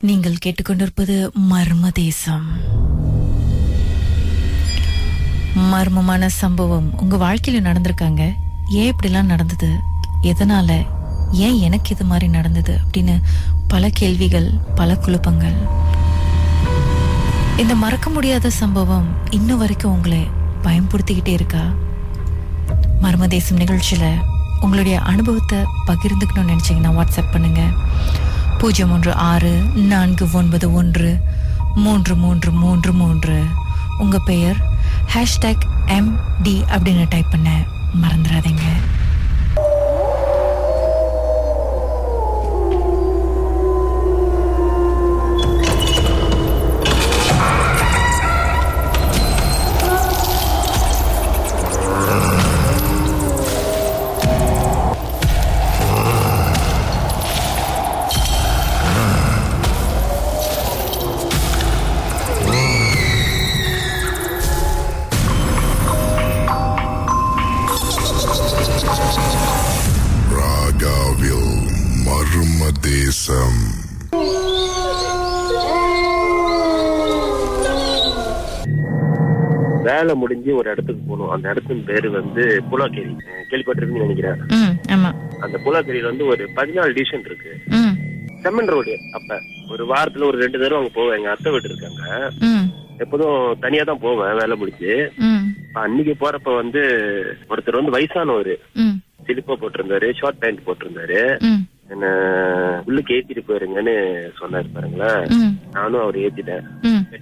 நீங்கள் கேட்டுக்கொண்டிருப்பது மர்ம தேசம். மர்மமான சம்பவம் உங்க வாழ்க்கையில நடந்திருக்காங்க. ஏன் இப்படிலாம் நடந்தது, எதனால, ஏன் எனக்கு இது மாதிரி நடந்தது அப்படின்னு பல கேள்விகள், பல குழப்பங்கள். இந்த மறக்க முடியாத சம்பவம் இன்னும் வரைக்கும் உங்களை பயன்படுத்திக்கிட்டே இருக்கா? மர்ம தேசம் நிகழ்ச்சியில உங்களுடைய அனுபவத்தை பகிர்ந்துக்கணும்னு நினைச்சீங்கன்னா வாட்ஸ்அப் பண்ணுங்க. 0164913333. உங்க பெயர் #MD அப்படின்னு டைப் பண்ண மறந்துடாதீங்க. தேசம். வேலை முடிஞ்சு ஒரு இடத்துக்கு போகணும். அந்த இடத்தின் பேரு வந்து புலாக்கேரி. கேள்விப்பட்டிருக்குன்னு நினைக்கிறேன். அந்த புலாக்கேரியில வந்து ஒரு 14 டிவிஷன் இருக்கு. செம்மன் ரோடு. அப்ப ஒரு வாரத்துல ஒரு 2 தடவை அங்க போவேன். எங்க அத்தை வீட்டு இருக்காங்க. எப்போதும் தனியா தான் போவேன் வேலை முடிச்சு. அன்னைக்கு போறப்ப வந்து ஒருத்தர் வந்து வயசானவரு, சிலிப்பா போட்டிருந்தாரு, ஷார்ட் பேண்ட் போட்டிருந்தாரு. என்ன உள்ளுக்கு ஏத்திட்டு போயிருங்கன்னு சொன்னாரு பாருங்களேன். நானும் அவர் ஏத்திட்டேன்.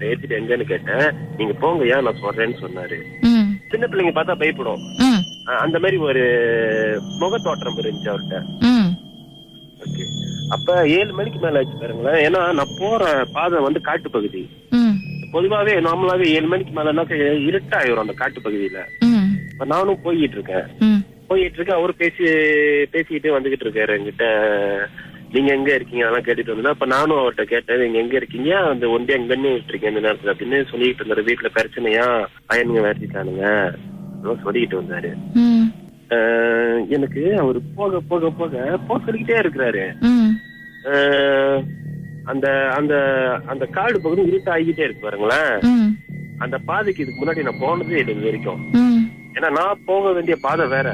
ஏத்திட்டு எங்கன்னு கேட்டேன். நீங்க போங்க, ஏன் நான் சொல்றேன்னு சொன்னாரு. சின்ன பிள்ளைங்க பார்த்தா பயப்படும். அந்த மாதிரி ஒரு முகத்தோற்றம் இருந்துச்சு அவர்கிட்ட. ஓகே, அப்ப 7 மணிக்கு மேல ஆச்சு பாருங்களேன். ஏன்னா நான் போற பாதை வந்து காட்டு பகுதி. பொதுவாவே நார்மலாவே 7 மணிக்கு மேலன்னா இருட்டாயிரும் அந்த காட்டு பகுதியில. இப்ப நானும் போயிட்டு இருக்கேன். அவரு பேசிக்கிட்டு வந்துகிட்டு இருக்காரு என்கிட்ட. நீங்க எங்க இருக்கீங்க அதெல்லாம் கேட்டுட்டு வந்தா. அப்ப நானும் அவர்கிட்ட கேட்டேன், நீங்க எங்க இருக்கீங்க, அந்த ஒன்றே எங்கன்னு இருக்கீங்க இந்த நேரத்துல அப்படின்னு சொல்லிட்டு இருந்தாரு. வீட்டுல பிரச்சனையா, பையனுங்க வேட்டிட்டானுங்க சொல்லிக்கிட்டு வந்தாரு. எனக்கு அவரு போக போக போக போக்கிட்டே இருக்கிறாரு. அந்த அந்த அந்த காடு பகுதி இருட்டு ஆகிக்கிட்டே இருக்கு பாருங்களேன். அந்த பாதைக்கு இதுக்கு முன்னாடி நான் போனதே இல்லை இது வரைக்கும். ஏன்னா நான் போக வேண்டிய பாதை வேற,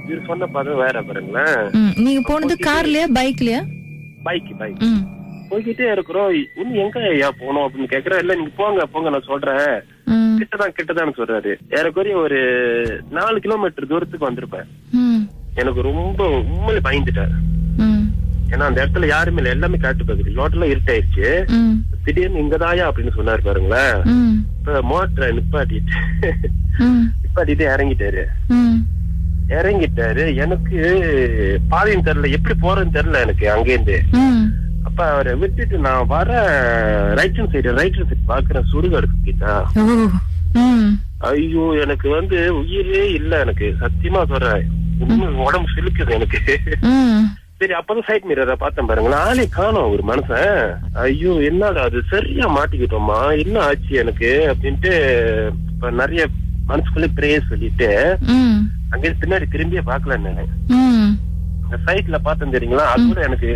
இவர் சொன்ன பாதை வேற பாருங்களேன். நீங்க போனது கார்லயா பைக்லயா? பைக். போய்கிட்டே இருக்கிறோம். இன்னும் எங்க ஐயா போனோம் அப்படின்னு கேக்குறேன். இல்ல நீங்க போங்க போங்க நான் சொல்றேன், கிட்டதான் சொல்றாரு. ஏறக்குறைய ஒரு 4 கிலோமீட்டர் தூரத்துக்கு வந்திருப்பேன். எனக்கு ரொம்ப உண்மையில பயந்துட்டேன். ஏன்னா அந்த இடத்துல யாருமே இல்ல, எல்லாமே காட்டு பகுதி. ரோட்ல இருட்டாயிருச்சு. திடீர்னு இங்கதாயா அப்படின்னு சொன்னாரு பாருங்களேன். இப்ப மோட்டரை நிப்பாட்டிட்டு இறங்கிட்டாரு. எனக்கு பாதையும் தெரியல, எப்படி போறேன்னு தெரியல எனக்கு அங்கேருந்து. அப்ப அவரை விட்டுட்டு நான் வர ரைட் சைடு பாக்குறேன். சுடுகாடு கிட்டா. ஐயோ, எனக்கு வந்து உயிரே இல்ல. எனக்கு சத்தியமா சொல்றேன், உடம்பு சிலுக்குது எனக்கு. சரி, அப்பதான் சைட் மிரரை பார்த்தேன் பாருங்களேன். ஆளே காணோம் ஒரு மனுஷன். ஐயோ என்னடா அது, சரியா மாட்டிக்கிட்டோமா, என்ன ஆச்சு எனக்கு அப்படின்ட்டு நிறைய மனசுக்குள்ளே பிரேயர் சொல்லிட்டு அங்கே பின்னாடி திரும்பியே பாக்கல. நானு சைட்ல பார்த்தேன் தெரியுங்களா, அது கூட எனக்கு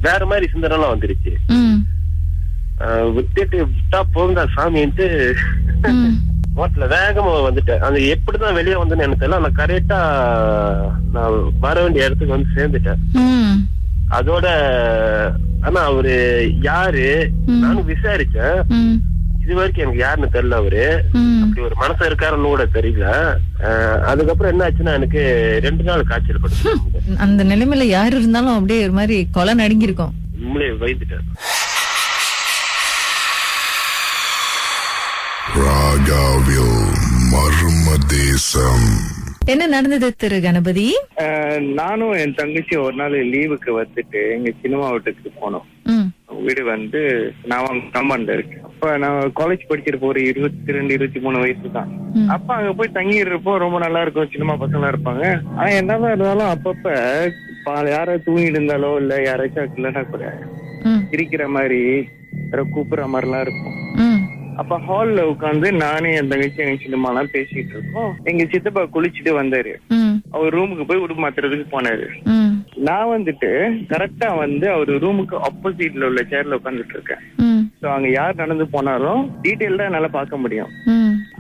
வேற மாதிரி சிந்தனை எல்லாம் வந்துருச்சு. விட்டா போகுதா சாமின்ட்டு மோட்டர்ல வேகமா வந்துட்டேன். அது எப்படிதான் வெளியே வந்தேன்னு எனக்கு தெரியல. நான் கரெக்டா நான் வர வேண்டிய இடத்துக்கு வந்து சேர்ந்துட்டேன். அதோட ஆனா அவரு யாரு நானும் விசாரிச்சேன். இது வரைக்கும் எனக்கு யாருன்னு தெரியல. அவரு அப்படி ஒரு மனசு இருக்காருன்னு கூட தெரியல. அதுக்கப்புறம் என்ன ஆச்சுன்னா எனக்கு 2 நாள் காய்ச்சல் படுத்து. அந்த நிலைமையில யாரு இருந்தாலும் அப்படியே ஒரு மாதிரி கொலை நடுங்கி இருக்கும். உண்மையிலே பயந்துட்டேன். ராகாவில் மர்ம தேசம். என்ன நடந்தது திரு கணபதி? நானும் என் தங்கச்சி ஒரு நாள் லீவுக்கு வந்துட்டு எங்க சினிமா வீட்டுக்கு போனோம். வீடு வந்து நான் கம்பன்ல இருக்கேன். அப்ப நான் காலேஜ் படிக்கிறப்போ ஒரு 22-23 வயசு தான். அப்ப அங்க போய் தங்கிடுறப்போ ரொம்ப நல்லா இருக்கும், சினிமா பசங்களா இருப்பாங்க. ஆனா என்னதான் இருந்தாலும் அப்பப்ப யாராவது தூங்கிட்டு இருந்தாலோ இல்ல யாராச்சும் இல்லைன்னா கூட சிரிக்கிற மாதிரி கூப்பிடுற மாதிரிலாம் இருக்கும். அப்ப ஹால்ல உட்காந்து நானே என் தங்கச்சி எங்க சினிமா எல்லாம் பேசிட்டு இருக்கோம். எங்க சித்தப்பா குளிச்சுட்டு வந்தாரு. அவர் ரூமுக்கு போய் உடுப்பு மாத்துறதுக்கு போனாரு. நான் வந்துட்டு கரெக்டா வந்து அவரு ரூமுக்கு ஆப்போசிட்ல உள்ள சேர்ல உட்காந்துட்டு இருக்கேன். சோ அங்க யார் நடந்து போனாலும் டீட்டெயில்டா என்னால பார்க்க முடியும்.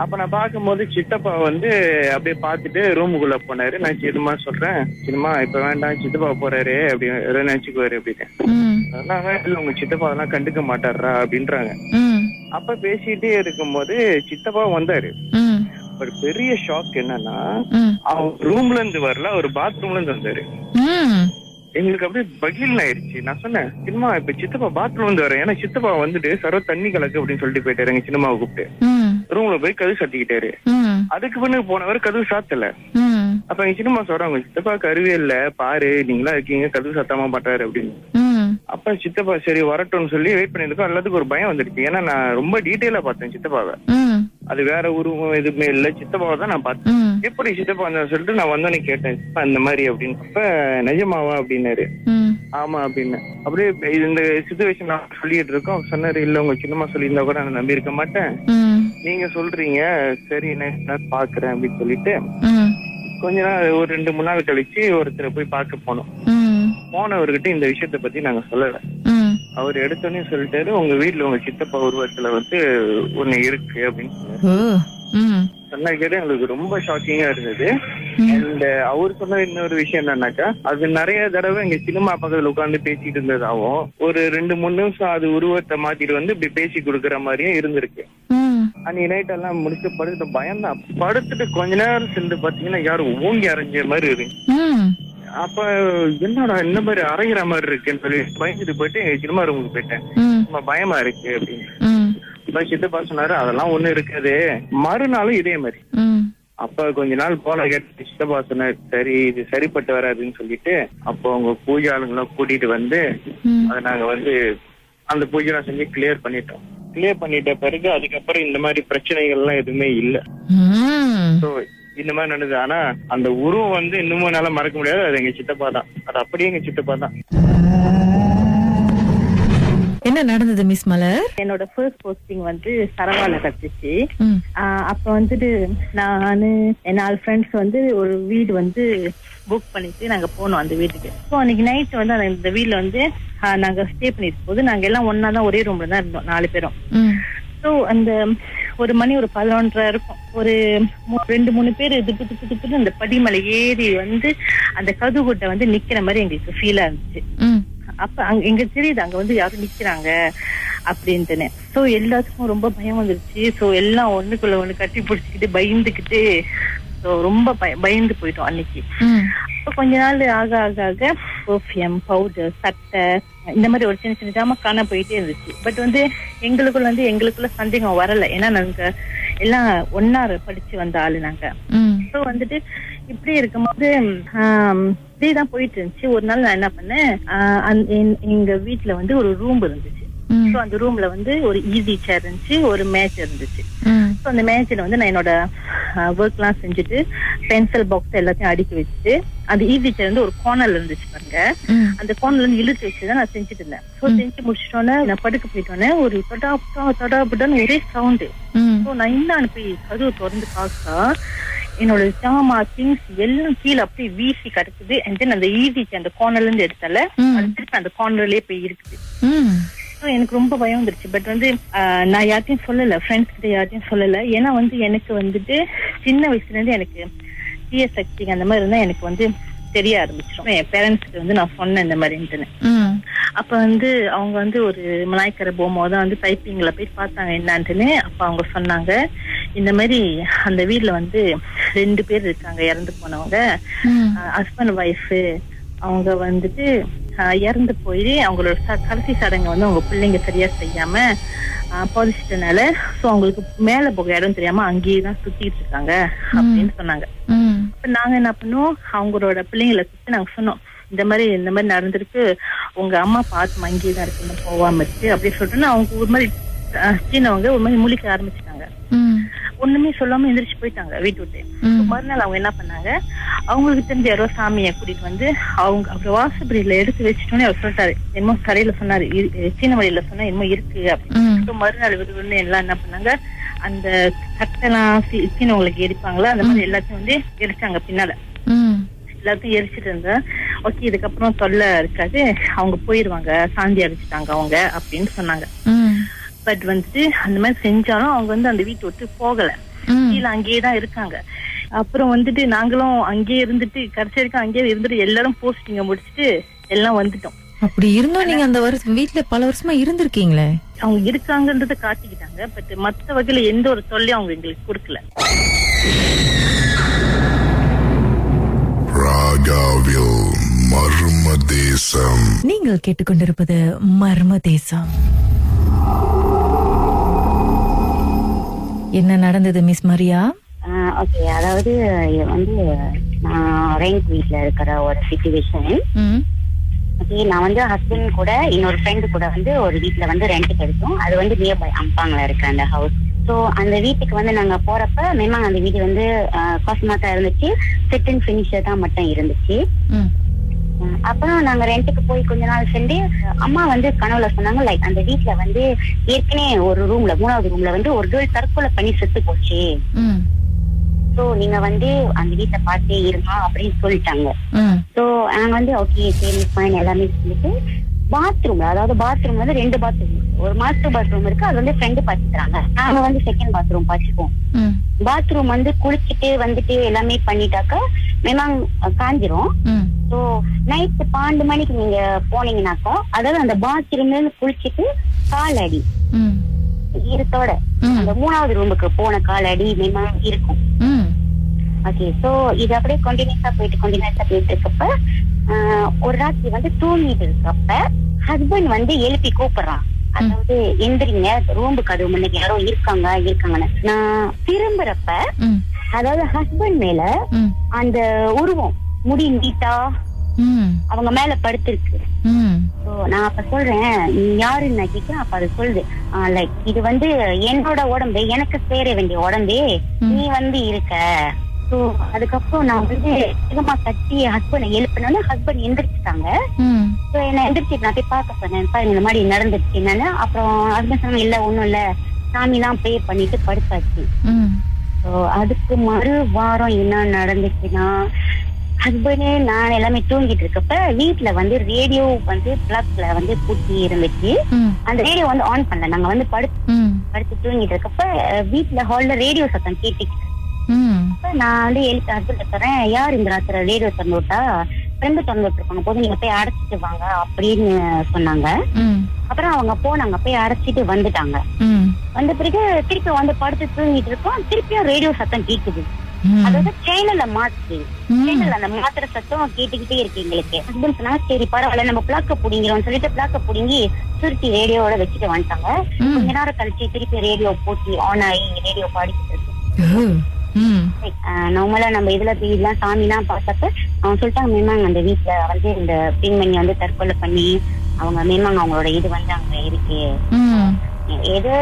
அப்ப நான் பார்க்கும்போது சித்தப்பா வந்து அப்படியே பார்த்துட்டு ரூமுக்குள்ள போனாரு. நான் சின்னமா சொல்றேன், சின்னமா இப்ப வேண்டாம், சித்தப்பா போறாரு அப்படின்னு நினைச்சுக்குவாரு அப்படின்னு. இல்ல உங்க சித்தப்பா அதெல்லாம் கண்டுக்க மாட்டாரா அப்படின்றாங்க. அப்ப பேசிட்டே இருக்கும்போது சித்தப்பா வந்தாரு. ஒரு பெரிய ஷாக் என்னன்னா, அவர் ரூம்ல இருந்து வரல, ஒரு பாத்ரூம்ல இருந்து வந்தாரு. எங்களுக்கு அப்படியே பகீல் ஆயிடுச்சு. நான் சொன்னேன், சின்னமா இப்ப சித்தப்பா பாத்ரூம் வந்து வரேன். ஏன்னா சித்தப்பா வந்துட்டு சர்வ தண்ணி கலக்கு அப்படின்னு சொல்லிட்டு போயிட்டாரு. எங்க சின்னமாவை கூப்பிட்டு ரூம்ல போய் கதவு சாத்திக்கிட்டாரு. அதுக்கு பின்னுக்கு போனவர் கதவு சாத்தல. அப்ப எங்க சின்னமா சொல்றாங்க, உங்க சித்தப்பாக்கு அறிவே இல்ல, பாரு நீங்களா இருக்கீங்க, கதவு சாத்தாம மாட்டாரு அப்படின்னு. அப்ப சித்தப்பா சரி வரட்டும்னு சொல்லி வெயிட் பண்ணிருக்கோம். எல்லாத்துக்கும் ஒரு பயம் வந்துடுச்சு. ஏன்னா நான் ரொம்ப டீட்டெயிலா பார்த்தேன் சித்தப்பாவை. அது வேற உருவம் எதுவுமே இல்ல, சித்தப்பாவை தான் நான் பார்த்தேன். எப்படி சித்தப்பா வந்தான்னு சொல்லிட்டு நான் வந்தோன்னு கேட்டேன், இந்த மாதிரி அப்படின்னு. அப்ப நிஜமாவா அப்படின்னாரு. ஆமா அப்படின்னு. அப்படியே இந்த சிச்சுவேஷன் நான் சொல்லிட்டு இருக்கோம். சொன்னாரு, இல்ல உங்க சின்னமா சொல்லியிருந்தா கூட நான் நம்பி இருக்க மாட்டேன், நீங்க சொல்றீங்க, சரி நான் பாக்குறேன் அப்படின்னு சொல்லிட்டு கொஞ்ச நாள் ஒரு 2-3 நாள் கழிச்சு ஒருத்தரை போய் பார்க்க போனோம். போனவர்கிட்ட இந்த விஷயத்த பத்தி நாங்க சொல்லல. அவர் எடுத்தோடனே சொல்லிட்டாரு, உங்க வீட்டுல உங்க சித்தப்பா உருவத்துல வந்து ஒண்ணு இருக்கு அப்படின்னு சொன்னாரு. சொன்னா கேட்டு எங்களுக்கு ரொம்ப ஷாக்கிங்கா இருந்தது. அண்ட் அவர் சொன்ன இன்னொரு விஷயம் என்னன்னாக்கா, அது நிறைய தடவை எங்க சினிமா பக்கத்துல உட்காந்து பேசிட்டு இருந்ததாவும், ஒரு 2-3 நிமிஷம் அது உருவத்தை மாத்திட்டு வந்து இப்படி பேசி கொடுக்கற மாதிரியும் இருந்திருக்கு. அன்னைக்கு நைட் எல்லாம் முடிச்சு படுத்து பயம்தான். படுத்துட்டு கொஞ்ச நேரம் சென்று பாத்தீங்கன்னா யாரும் ஓங்கி அரைஞ்ச மாதிரி இருக்கு. அப்ப என்னடா இந்த மாதிரி அரைகிற மாதிரி இருக்குன்னு சொல்லி பயந்துட்டு போயிட்டு சினிமா ரூமுக்கு போயிட்டேன். ரொம்ப பயமா இருக்கு அப்படின்னு சித்தப்பா சொன்னாரு, அதெல்லாம் ஒண்ணு இருக்காது. மறுநாளும் இதே மாதிரி. அப்ப கொஞ்ச நாள் போன கேட்டு சித்தப்பா சொன்னாரு, சரி இது சரிப்பட்டு வராதுன்னு சொல்லிட்டு அப்போ அவங்க பூஜை ஆளுங்கெல்லாம் கூட்டிட்டு வந்து அதை நாங்க வந்து அந்த பூஜை செஞ்சு கிளியர் பண்ணிட்டோம். கிளியர் பண்ணிட்ட பிறகு அதுக்கப்புறம் இந்த மாதிரி பிரச்சனைகள் எல்லாம் எதுவுமே இல்ல. சோ இந்த மாதிரி நடந்தது. ஆனா அந்த உருவம் வந்து இன்னமும் என்னால மறக்க முடியாது. அது எங்க சித்தப்பா தான். அது அப்படியே எங்க சித்தப்பா தான். என்ன நடந்தது மிஸ் மலர்? என்னோட ஃபர்ஸ்ட் போஸ்டிங் வந்து சரவால கட்டுச்சு. அப்ப வந்துட்டு நானு என் 4 ஃப்ரெண்ட்ஸ் வந்து ஒரு வீடு வந்து புக் பண்ணிட்டு நாங்க போனோம் அந்த வீட்டுக்கு. ஸோ அன்னைக்கு நைட் வந்து அந்த வீட்டுல வந்து நாங்க ஸ்டே பண்ணிட்டு போது நாங்க எல்லாம் ஒன்னா தான் ஒரே ரூம்ல தான் இருந்தோம் 4 பேரும். ஸோ அந்த ஒரு மணி ஒரு 11:30 இருக்கும். ஒரு 2-3 பேர் திப்பு அந்த படிமலை ஏறி வந்து அந்த கதுகுட்டை வந்து நிக்கிற மாதிரி எங்களுக்கு ஃபீலா இருந்துச்சு. அப்ப அங்க எங்க தெரியுது அங்க வந்து யாரும் நிக்கிறாங்க அப்படின்ட்டுன்னு. சோ எல்லாத்துக்கும் ரொம்ப பயம் வந்துருச்சு. சோ எல்லாம் ஒண்ணுக்குள்ள ஒண்ணு கட்டி பிடிச்சிக்கிட்டு பயந்துக்கிட்டு ரொம்ப பயந்து போயிட்டோம் அன்னைக்கு. அப்ப கொஞ்ச நாள் ஆக ஆக ஆக பெர்ஃப்யூம், பவுடர், சட்டை இந்த மாதிரி ஒரு சின்ன சின்ன ஜாமா காண போயிட்டே இருந்துச்சு. பட் வந்து எங்களுக்குள்ள சந்தேகம் வரல. ஏன்னா நாங்க எல்லாம் ஒன்னா படிச்சு வந்த ஆளு நாங்க. சோ வந்துட்டு இப்படி இருக்கும்போது இப்படிதான் போயிட்டு இருந்துச்சு. ஒரு நாள் நான் என்ன பண்ணேன், எங்க வீட்டுல வந்து ஒரு ரூம் இருந்துச்சு. சோ அந்த ரூம்ல வந்து ஒரு ஈஸி சேர் இருந்துச்சு, ஒரு மேட்ச் இருந்துச்சு. சோ அந்த மேட்ச்ல வந்து நான் என்னோட ஒர்க் எல்லாம் செஞ்சுட்டு பென்சில் பாக்ஸ் எல்லாத்தையும் அடுக்கி வச்சுட்டு அந்த ஈஸி சேர் வந்து ஒரு கார்னர்ல இருந்துச்சு பாருங்க. அந்த கார்னர்ல இருந்து இழுத்து வச்சுதான் நான் செஞ்சுட்டு இருந்தேன். சோ செஞ்சு முடிச்சிட்டோன்னே நான் படுக்க போயிட்டோன்னே ஒரு தொடாபுடான்னு ஒரே சவுண்டு. சோ நான் இன்னும் போய் கதவு திறந்து பார்த்தா என்னோட ஜாமா திங்ஸ் எல்லாம் கீழே அப்படியே வீசி கிடக்குது. அண்ட் தென் அந்த ஈஸி சேர் அந்த கார்னர்ல இருந்து எடுத்தால அது திருப்பி அந்த கார்னர்லயே போய் இருக்குது. எனக்கு ரொம்ப பயம் வந்துருச்சு. பட் வந்து நான் யார்ட்டையும் சொல்லல, ஃப்ரெண்ட்ஸ் கிட்ட யார்ட்டையும் சொல்லல. ஏன்னா வந்து எனக்கு வந்துட்டு சின்ன வயசுல இருந்து எனக்கு தீய சக்தி அந்த மாதிரி இருந்தா எனக்கு வந்து தெரிய ஆரம்பிச்சிடும். என் பேரண்ட்ஸ்க்கு வந்து நான் சொன்னேன் இந்த மாதிரின்ட்டுன்னு. அப்ப வந்து அவங்க வந்து ஒரு மலாய்க்கரை போகும்போது வந்து டைப்பிங்ல போய் பார்த்தாங்க என்னான்ட்டுன்னு. அப்ப அவங்க சொன்னாங்க, இந்த மாதிரி அந்த வீட்டுல வந்து 2 பேர் இருக்காங்க இறந்து போனவங்க, ஹஸ்பண்ட் ஒய்ஃப். அவங்க வந்துட்டு இறந்து போய் அவங்களோட கடைசி சடங்கை வந்து அவங்க பிள்ளைங்க சரியா செய்யாம புதைச்சிட்டனால சோ அவங்களுக்கு மேல போக இடம் தெரியாம அங்கேயே தான் சுத்திட்டு இருக்காங்க அப்படின்னு சொன்னாங்க. அப்ப நாங்க என்ன பண்ணோம், அவங்களோட பிள்ளைங்களை சுத்தி நாங்க சொன்னோம், இந்த மாதிரி நடந்திருக்கு, உங்க அம்மா பாத்து அங்கேயே தான் இருக்கு, போகாம இருக்கு அப்படின்னு சொல்லிட்டு அவங்க ஒரு மாதிரி சின்னவங்க ஒரு மாதிரி முழிக்க ஆரம்பிச்சுட்டாங்க. ஒண்ணுமே சொல்லாம எந்திரிச்சு போயிட்டாங்க வீட்டு விட்டு. மறுநாள் அவங்க என்ன பண்ணாங்க, அவங்களுக்கு தெரிஞ்ச யாரோ சாமியை கூட்டிட்டு வந்து அவங்க அப்புறம் வாசப்படியில எடுத்து வச்சுட்டோன்னே அவர் சொல்லிட்டாரு, என்னமோ கரையில சொன்னாரு, சீன வழியில சொன்னா என்னமோ இருக்கு அப்படின்னு. மறுநாள் விருது எல்லாம் என்ன பண்ணாங்க, அந்த சட்டெல்லாம் சீனவங்களுக்கு எரிப்பாங்களா அந்த மாதிரி எல்லாத்தையும் வந்து எரிச்சாங்க. பின்னால எல்லாத்தையும் எரிச்சிட்டு இருந்தா ஓகே இதுக்கப்புறம் தொல்லை இருக்காது, அவங்க போயிருவாங்க, சாந்தி அடிச்சுட்டாங்க அவங்க அப்படின்னு சொன்னாங்க. பட் வந்துட்டு அந்த மாதிரி செஞ்சாலும் அவங்க வந்து அந்த வீட்டை விட்டு போகல, கீழே அங்கேயேதான் இருக்காங்க. அப்புறம் வந்துட்டு நாங்களும் அங்கேயே இருந்துட்டு கடைசி வரைக்கும் அங்கேயே இருந்துட்டு எல்லாரும் போஸ்டிங்க முடிச்சுட்டு எல்லாம் வந்துட்டோம். அப்படி இருந்தோம். நீங்க அந்த வீட்டுல பல வருஷமா இருந்திருக்கீங்களே. அவங்க இருக்காங்கன்றத காட்டிக்கிட்டாங்க, பட் மத்த வகையில எந்த ஒரு தொல்லையும் அவங்க எங்களுக்கு கொடுக்கல. ராகாவில் மர்ம தேசம். நீங்கள் கேட்டுக்கொண்டிருப்பது மர்ம தேசம். என்ன நடந்தது மிஸ் மரியா? ஓகே, அதாவது வந்து நான் ரெண்ட் வீட்ல இருக்கிற ஒரு சிச்சுவேஷன். ஓகே, நான் வந்து ஹஸ்பண்ட் கூட இன்னொரு ஃப்ரெண்டு கூட வந்து ஒரு வீட்ல வந்து ரெண்ட்டுக்கு எடுத்தோம். அது வந்து நியர்பை அம்பாங்கல இருக்க அந்த ஹவுஸ். ஸோ அந்த வீட்டுக்கு வந்து நாங்க போறப்ப மேமாங்க அந்த வீடு வந்து காஸ்மா தான் இருந்துச்சு, செட் அண்ட் ஃபினிஷர் தான் மட்டும் இருந்துச்சு. அப்புறம் நாங்க ரெண்ட்டுக்கு போய் கொஞ்ச நாள் சென்று அம்மா வந்து கனவுல சொன்னாங்க, லைக் அந்த வீட்டுல வந்து ஏற்கனவே ஒரு ரூம்ல 3வது ரூம்ல வந்து ஒரு கேர்ள் தற்கொலை பண்ணி செத்து போச்சு. சோ நீங்க வந்து அந்த வீட்டை பார்த்தே இருமா அப்படின்னு சொல்லிட்டாங்க. சோ நாங்க வந்து ஓகே சரி ஃபைன் எல்லாமே சொல்லிட்டு பாத்ரூம்ல, அதாவது பாத்ரூம் வந்து 2 பாத்ரூம், ஒரு மாஸ்டர் பாத்ரூம் இருக்கு, அது வந்து ஃப்ரெண்டு பாத்துக்கிறாங்க, நாங்க வந்து செகண்ட் பாத்ரூம் பாத்துப்போம். பாத்ரூம் வந்து குளிச்சுட்டு வந்துட்டு எல்லாமே பண்ணிட்டாக்கா மேமாங் காஞ்சிரும். சோ நைட் 12 மணிக்கு நீங்க போனீங்கன்னாக்கா, அதாவது அந்த பாத்ரூம்ல குளிச்சுட்டு காலடி ஈரத்தோட அந்த 3வது ரூமுக்கு போன காலடி மேமாங் இருக்கும். ஓகே, சோ இது அப்படியே கண்டினியூஸா போயிட்டு இருக்கப்ப ஒரு ராத்திரி வந்து தூங்கிட்டு இருக்கப்ப ஹஸ்பண்ட் வந்து எழுப்பி கூப்பிடுறான், அதாவது எந்திரிங்க ரூம்பு கதவு முன்னுக்கு யாரோ இருக்காங்கன்னு. நான் திரும்புறப்ப அதாவது ஹஸ்பண்ட் மேல அந்த உருவம் முடி நீட்டா அவங்க மேல படுத்திருக்கு. நான் அப்ப சொல்றேன் நீ யாருன்னு நான் கேட்கிறேன். அப்ப அது சொல்லுது, லைக் இது வந்து என்னோட உடம்பு, எனக்கு சேர வேண்டிய உடம்பே நீ வந்து இருக்க. சோ அதுக்கப்புறம் நான் வந்து வேகமா கட்டி ஹஸ்பண்ட் எழுப்பினோன்னு ஹஸ்பண்ட் எந்திரிச்சிட்டாங்க. சோ என்ன எந்திரிச்சிட்டு நான் போய் பார்க்க சொன்னேன், பாருங்க இந்த மாதிரி நடந்துருச்சு என்னன்னு. அப்புறம் ஹஸ்பண்ட் சொன்னாங்க இல்ல ஒண்ணும் இல்ல, சாமி எல்லாம் ப்ரே பண்ணிட்டு படுத்தாச்சு. சோ அதுக்கு மறு வாரம் என்ன நடந்துச்சுன்னா, ஹஸ்பண்டே நான் எல்லாமே தூங்கிட்டு இருக்கப்ப வீட்டுல வந்து ரேடியோ வந்து பிளக்ல வந்து பூட்டி இருந்துச்சு. அந்த ரேடியோ வந்து ஆன் பண்ணல, நாங்க வந்து படுத்து தூங்கிட்டு இருக்கப்ப வீட்டுல ஹால்ல ரேடியோ சத்தம் கேட்டுச்சு. நான் வந்து எழுத்து ஹஸ்பண்ட் தரேன், யார் இந்த ராத்திர ரேடியோ திறந்து விட்டா, ஃப்ரெண்டு திறந்து விட்டுருப்பாங்க, போது நீங்க போய் அடைச்சிட்டு வாங்க அப்படின்னு சொன்னாங்க. அப்புறம் அவங்க போனாங்க, போய் அடைச்சிட்டு வந்துட்டாங்க. வந்த பிறகு திருப்பி வந்து படுத்து தூங்கிட்டு இருக்கோம், திருப்பியும் ரேடியோ சத்தம் கேக்குது. அதாவது சேனல்ல அந்த மாத்திர சத்தம் கேட்டுக்கிட்டே இருக்கு எங்களுக்கு. ஹஸ்பண்ட் சொன்னாங்க சரி பரவாயில்ல நம்ம பிளாக்க புடிங்கிறோம் சொல்லிட்டு பிளாக்க புடுங்கி சுருட்டி ரேடியோட வச்சுட்டு வந்துட்டாங்க. கொஞ்ச நேரம் கழிச்சு திருப்பி ரேடியோ போட்டி ஆன் ஆகி ரேடியோ பாடிக்கிட்டு இருக்கு. நார்மலா நம்ம இதுல எல்லாம் சாமிலாம் பார்த்தப்ப அவங்க சொல்லிட்டாங்க மேமாங்க அந்த வீட்டுல வந்து இந்த பெண்மணி வந்து தற்கொலை பண்ணி அவங்க மேமாங்க அவங்களோட இது வந்து அங்க இருக்கு எது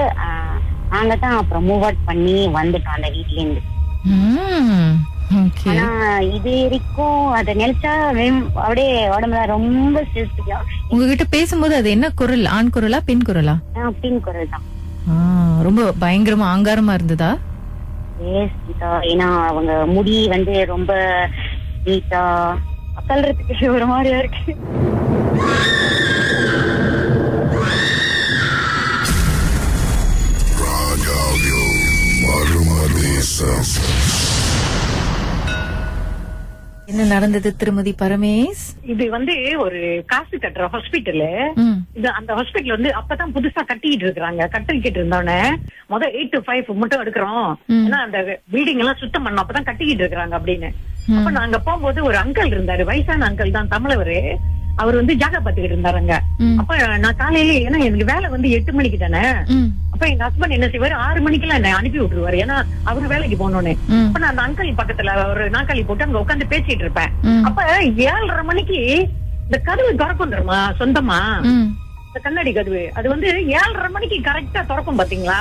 நாங்கதான் அப்புறம் மூவ் அவுட் பண்ணி வந்துட்டோம் அந்த வீட்ல இருந்து. ஆனா இது வரைக்கும் அத நினைச்சா அப்படியே உடம்புல ரொம்ப சிரிச்சியா. உங்ககிட்ட பேசும்போது அது என்ன குரல், ஆண் குரலா பெண் குரலா? பெண் குரல் தான். ரொம்ப பயங்கரமா ஆங்காரமா இருந்ததா? ஏன்னா அவங்க முடி வந்து ரொம்ப நீட்டா சொல்றதுக்கு ஒரு மாதிரியா இருக்கு. என்ன நடந்தது திருமதி பரமேஷ்? இது வந்து ஒரு காசு கட்டுற ஹாஸ்பிட்டலு. இது அந்த ஹாஸ்பிட்டல் வந்து அப்பதான் புதுசா கட்டிக்கிட்டு இருக்காங்க. கட்டிக்கிட்டு இருந்தோடனே 8 to 5 மட்டும் எடுக்கிறோம், ஏன்னா அந்த பில்டிங் எல்லாம் சுத்தம் பண்ணோம், அப்பதான் கட்டிக்கிட்டு இருக்காங்க அப்படின்னு. அப்ப நாங்க போகும்போது ஒரு அங்கிள் இருந்தாரு, வயசான அங்கிள் தான், தமிழவரு. அவர் வந்து ஜாகா பாத்துக்கிட்டு இருந்தாருங்க. அப்ப நான் காலையில, ஏன்னா எனக்கு வேலை வந்து 8 மணிக்கு தானே, அப்ப எங்க ஹஸ்பண்ட் என்ன செய்வாரு 6 மணிக்கெல்லாம் என்ன அனுப்பி விட்டுருவாரு, ஏன்னா அவரு வேலைக்கு போனோன்னு. அப்ப நான் அந்த அங்கிள் பக்கத்துல ஒரு நாற்காலி போட்டு அங்க உட்காந்து பேசிட்டு இருப்பேன். அப்ப 7:30 மணிக்கு இந்த கதவு திறக்கும் தெரியுமா, சொந்தமா இந்த கண்ணாடி கதவு, அது வந்து 7:30 மணிக்கு கரெக்டா திறக்கும் பாத்தீங்களா.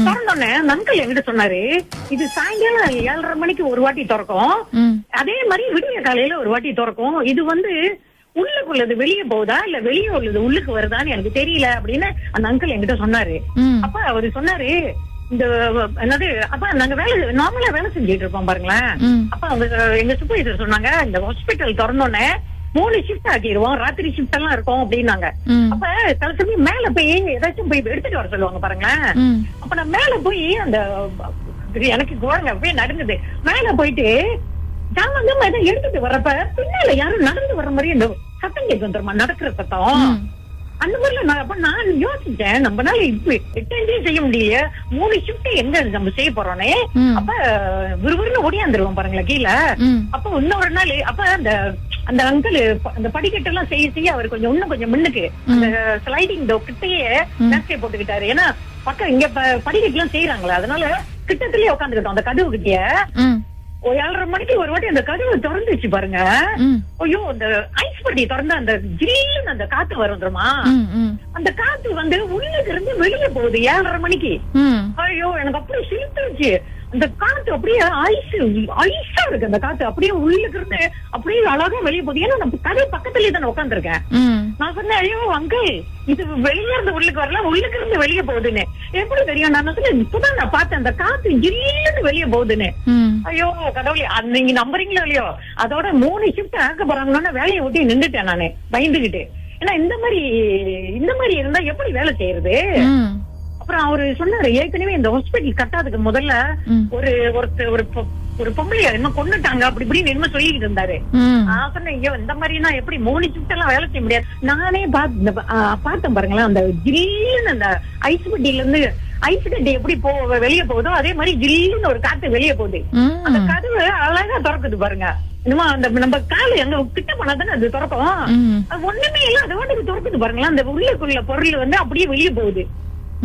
திறந்தோடனே அங்கிள் என்கிட்ட சொன்னாரு, இது சாயங்காலம் 7:30 மணிக்கு ஒரு வாட்டி திறக்கும், அதே மாதிரி விடிய காலையில ஒரு வாட்டி திறக்கும், இது வந்து உள்ளுக்குள்ளது வெளியே போகுதா இல்ல வெளியே உள்ளது உள்ளுக்கு வருதான்னு எனக்கு தெரியல அப்படின்னு அந்த அங்கிள் என்கிட்ட சொன்னாரு. அப்ப அவரு சொன்னாரு, இந்த என்னது, அப்ப நாங்க நார்மலா வேலை செஞ்சுட்டு இருப்போம் பாருங்களேன். அப்ப அவங்க எங்க சூப்பர்வைசர் சொன்னாங்க, இந்த ஹாஸ்பிட்டல் திறந்தோடனே 3 ஷிஃப்ட் ஆக்கிடுவோம், ராத்திரி ஷிஃப்ட் எல்லாம் இருக்கும் அப்படின்னாங்க. அப்ப சில சமயம் மேல போய் ஏதாச்சும் போய் எடுத்துட்டு வர சொல்லுவாங்க பாருங்களேன். அப்ப நான் மேல போய் அந்த எனக்கு கோரங்க அப்படியே நடுங்குது. மேல போயிட்டு ஜாமான் ஏதோ எடுத்துட்டு வர்றப்ப பின்னால யாரும் நடந்து வர்ற மாதிரி அந்த சத்தம் கேட்கும் தெரியுமா, நடக்கிற சத்தம். அந்த மாதிரில நான் யோசிச்சேன், நம்மளால இப்ப 8 hours செய்ய முடியல, 3 ஷிஃப்ட் எங்க நம்ம செய்ய போறோன்னே. அப்ப விறுவிறுன்னு ஓடியாந்துருவோம் பாருங்களேன் கீழே. அப்ப இன்னொரு நாள் அப்ப அந்த அங்கிள் அந்த படிக்கட்டு எல்லாம் செய்ய அவர் கொஞ்சம் இன்னும் கொஞ்சம் முன்னுக்கு அந்த ஸ்லைடிங் டோர் கிட்டயே மேஸ்கே போட்டுக்கிட்டாரு. ஏன்னா பக்கம் இங்க படிக்கட்டு எல்லாம் செய்யறாங்களா, அதனால கிட்டத்திலேயே உட்காந்துக்கிட்டோம் அந்த கதவு கிட்டே. 7:30 மணிக்கு ஒரு வாட்டி அந்த கதவு திறந்துச்சு பாருங்க. ஐயோ, அந்த ஐஸ் பட்டி திறந்த அந்த ஜில்லுன்னு அந்த காத்து வரும் தெரியுமா, அந்த காத்து வந்து உள்ளுக்கு இருந்து வெளியே போகுது 7:30 மணிக்கு. ஐயோ, எனக்கு அப்படியே சிலுத்துருச்சு. அந்த காத்து அப்படியே ஐஸா இருக்கு. அந்த காத்து அப்படியே உள்ளுக்கு இருந்து அப்படியே அழகா வெளியே போகுது. ஏன்னா நம்ம கதை பக்கத்துலயே தானே உட்காந்துருக்கேன். நான் சொன்னேன், ஐயோ அங்கிள், இது வெளியே இருந்து உள்ளுக்கு வரல, உள்ளுக்கு இருந்து வெளியே போகுதுன்னு எப்படி தெரியும்? நான் சொன்னேன், இப்பதான் நான் பார்த்தேன் அந்த காத்து ஜில்லுன்னு வெளியே போகுதுன்னு. ஐயோ கடவுளே, நீங்க நம்புறீங்களோ இல்லையோ, அதோட 3 ஷிஃப்ட் ஆக்க போறாங்கன்னா வேலையை விட்டு நின்றுட்டேன் நானு பயந்துகிட்டு. ஏன்னா இந்த மாதிரி இருந்தா எப்படி வேலை செய்யறது? அப்புறம் அவரு சொன்னாரு, ஏற்கனவே இந்த ஹாஸ்பிட்டல் கட்டாதுக்கு முதல்ல ஒரு பொம்பளையா என்ன கொண்டுட்டாங்க அப்படி இப்படின்னு என்ன சொல்லிட்டு இருந்தாரு. நான் சொன்னேன், ஐயோ இந்த மாதிரினா எப்படி 3 ஷிஃப்ட் எல்லாம் வேலை செய்ய முடியாது. நானே பார்த்தேன் பாருங்களேன், அந்த ஜில்லுன்னு அந்த ஐஸ் பெட்டியில இருந்து ஐஸ் கட்டி எப்படி வெளியே போகுதோ அதே மாதிரி ஜில்லுன்னு ஒரு காத்து வெளியே போகுது. அந்த கதவு அழகா திறக்குது பாருங்க. என்னமா அந்த நம்ம காலு எங்க கிட்ட பண்ணாதானே அது திறக்கும். அது ஒண்ணுமே இல்ல, அது வாட்டுக்கு திறக்குது பாருங்களா. அந்த உள்ளுக்குள்ள பொருள் வந்து அப்படியே வெளியே போகுது.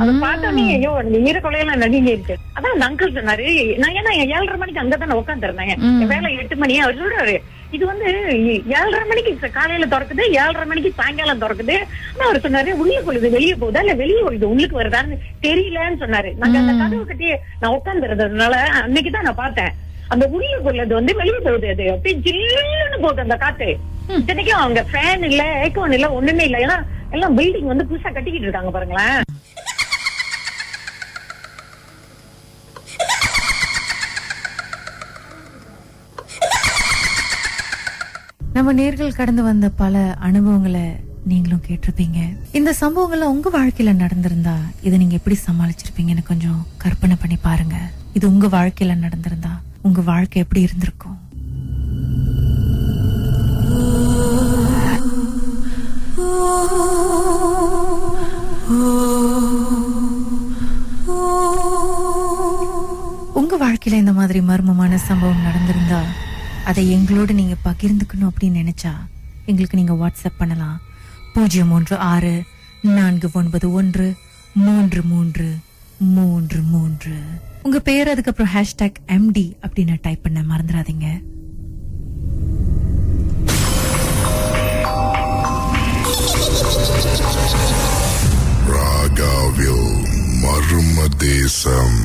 அதை பார்த்தோன்னே ஐயோ அந்த ஈரக்கொலையெல்லாம் நடுங்க இருக்கு. அதான் அந்த அங்கிள் சொன்னாரு, நான் ஏன்னா 7:30 மணிக்கு அங்கதானே உட்காந்துருந்தேன், வேலை 8 மணி. அவர் சொல்றாரு, இது வந்து 7:30 மணிக்கு காலையில திறக்குது, 7:30 மணிக்கு சாயங்காலம் திறக்குது. ஆனா அவர் சொன்னாரு, உள்ளுக்குள்ளது வெளியே போகுதா இல்ல வெளியே வருது உள்ளுக்கு வருதான்னு தெரியலன்னு சொன்னாரு. நாங்க அந்த கதவு கட்டி நான் உட்காந்துருந்ததுனால அன்னைக்குதான் நான் பார்த்தேன், அந்த உள்ளுக்குள்ளது வந்து வெளியே போகுது. அது அப்படியே ஜில்லுன்னு போகுது அந்த காத்து. இத்தனைக்கும் அவங்க ஃபேன் இல்ல, ஏக்கோன் இல்ல, ஒண்ணுமே இல்ல. ஏன்னா எல்லாம் பில்டிங் வந்து புதுசா கட்டிக்கிட்டு இருக்காங்க பாருங்களேன். நம்ம நேர்கள் கடந்து வந்த பல அனுபவங்களை நீங்களும் கேட்டிருப்பீங்க. இந்த சம்பவங்கள்லாம் உங்க வாழ்க்கையில நடந்திருந்தா இதை நீங்க எப்படி சமாளிச்சிருப்பீங்கன்னு கொஞ்சம் கற்பனை பண்ணி பாருங்க. இது உங்க வாழ்க்கையில நடந்திருந்தா உங்க வாழ்க்கை எப்படி இருந்திருக்கும்? உங்க வாழ்க்கையில இந்த மாதிரி மர்மமான சம்பவம் நடந்திருந்தா அதை எங்களோட நீங்க பகிர்ந்துக்கணும் அப்படின்னு நினைச்சா எங்களுக்கு நீங்க வாட்ஸ்அப் பண்ணலாம். 036 491 3333. உங்க பேர் அதுக்கப்புறம் #MD அப்படின்னு டைப் பண்ண மறந்துடாதீங்க. ராகாவில் மர்ம தேசம்.